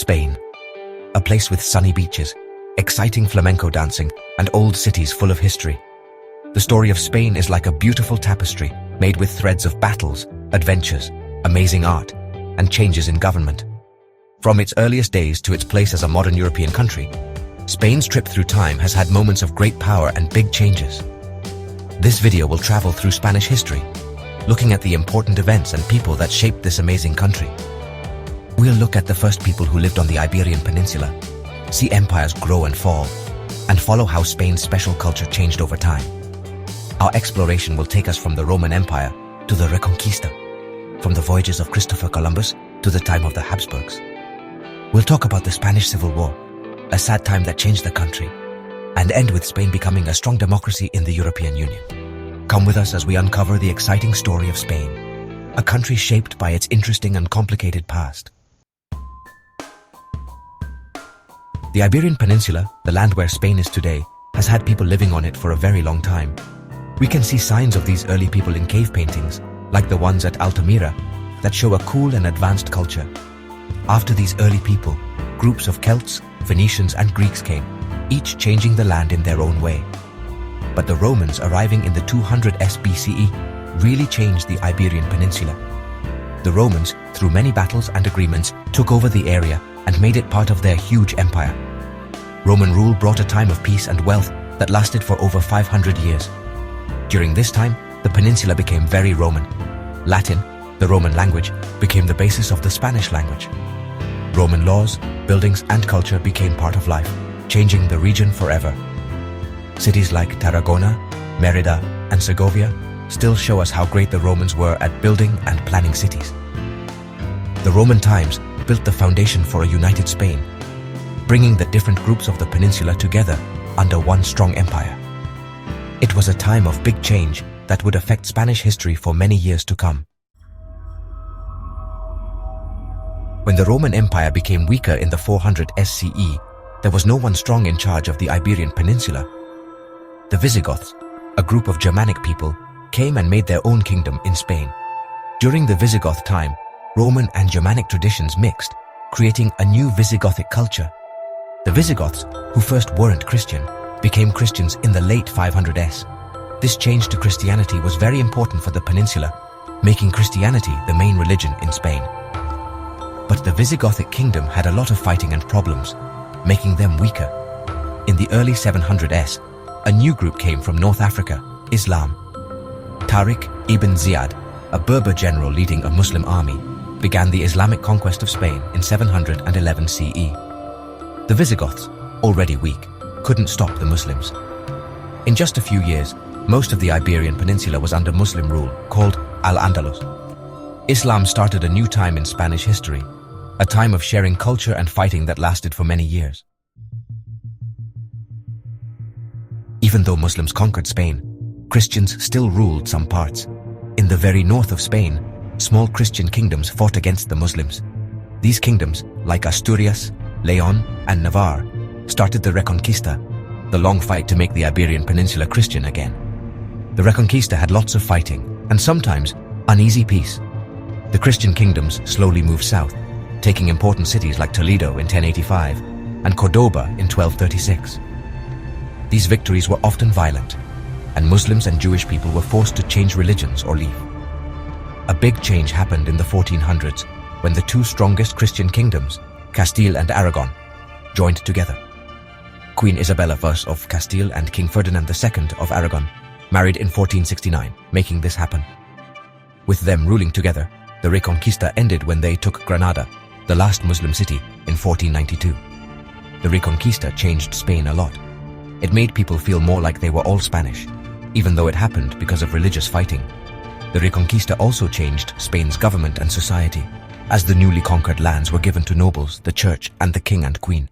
Spain, a place with sunny beaches, exciting flamenco dancing, and old cities full of history. The story of Spain is like a beautiful tapestry made with threads of battles, adventures, amazing art, and changes in government. From its earliest days to its place as a modern European country, Spain's trip through time has had moments of great power and big changes. This video will travel through Spanish history, looking at the important events and people that shaped this amazing country. We'll look at the first people who lived on the Iberian Peninsula, see empires grow and fall, and follow how Spain's special culture changed over time. Our exploration will take us from the Roman Empire to the Reconquista, from the voyages of Christopher Columbus to the time of the Habsburgs. We'll talk about the Spanish Civil War, a sad time that changed the country, and end with Spain becoming a strong democracy in the European Union. Come with us as we uncover the exciting story of Spain, a country shaped by its interesting and complicated past. The Iberian Peninsula, the land where Spain is today, has had people living on it for a very long time. We can see signs of these early people in cave paintings, like the ones at Altamira, that show a cool and advanced culture. After these early people, groups of Celts, Phoenicians and Greeks came, each changing the land in their own way. But the Romans arriving in the 200s BCE really changed the Iberian Peninsula. The Romans, through many battles and agreements, took over the area and made it part of their huge empire. Roman rule brought a time of peace and wealth that lasted for over 500 years. During this time, the peninsula became very Roman. Latin, the Roman language, became the basis of the Spanish language. Roman laws, buildings and culture became part of life, changing the region forever. Cities like Tarragona, Merida and Segovia still show us how great the Romans were at building and planning cities. The Roman times built the foundation for a united Spain, bringing the different groups of the peninsula together under one strong empire. It was a time of big change that would affect Spanish history for many years to come. When the Roman Empire became weaker in the 400 SCE, there was no one strong in charge of the Iberian Peninsula. The Visigoths, a group of Germanic people, came and made their own kingdom in Spain. During the Visigoth time, Roman and Germanic traditions mixed, creating a new Visigothic culture. The Visigoths, who first weren't Christian, became Christians in the late 500s. This change to Christianity was very important for the peninsula, making Christianity the main religion in Spain. But the Visigothic kingdom had a lot of fighting and problems, making them weaker. In the early 700s, a new group came from North Africa, Islam. Tariq ibn Ziyad, a Berber general leading a Muslim army, began the Islamic conquest of Spain in 711 CE. The Visigoths, already weak, couldn't stop the Muslims. In just a few years, most of the Iberian Peninsula was under Muslim rule, called Al-Andalus. Islam started a new time in Spanish history, a time of sharing culture and fighting that lasted for many years. Even though Muslims conquered Spain, Christians still ruled some parts. In the very north of Spain, small Christian kingdoms fought against the Muslims. These kingdoms, like Asturias, Leon, and Navarre, started the Reconquista, the long fight to make the Iberian Peninsula Christian again. The Reconquista had lots of fighting, and sometimes uneasy peace. The Christian kingdoms slowly moved south, taking important cities like Toledo in 1085 and Cordoba in 1236. These victories were often violent, and Muslims and Jewish people were forced to change religions or leave. A big change happened in the 1400s when the two strongest Christian kingdoms, Castile and Aragon, joined together. Queen Isabella I of Castile and King Ferdinand II of Aragon married in 1469, making this happen. With them ruling together, the Reconquista ended when they took Granada, the last Muslim city, in 1492. The Reconquista changed Spain a lot. It made people feel more like they were all Spanish, even though it happened because of religious fighting. The Reconquista also changed Spain's government and society, as the newly conquered lands were given to nobles, the church, and the king and queen.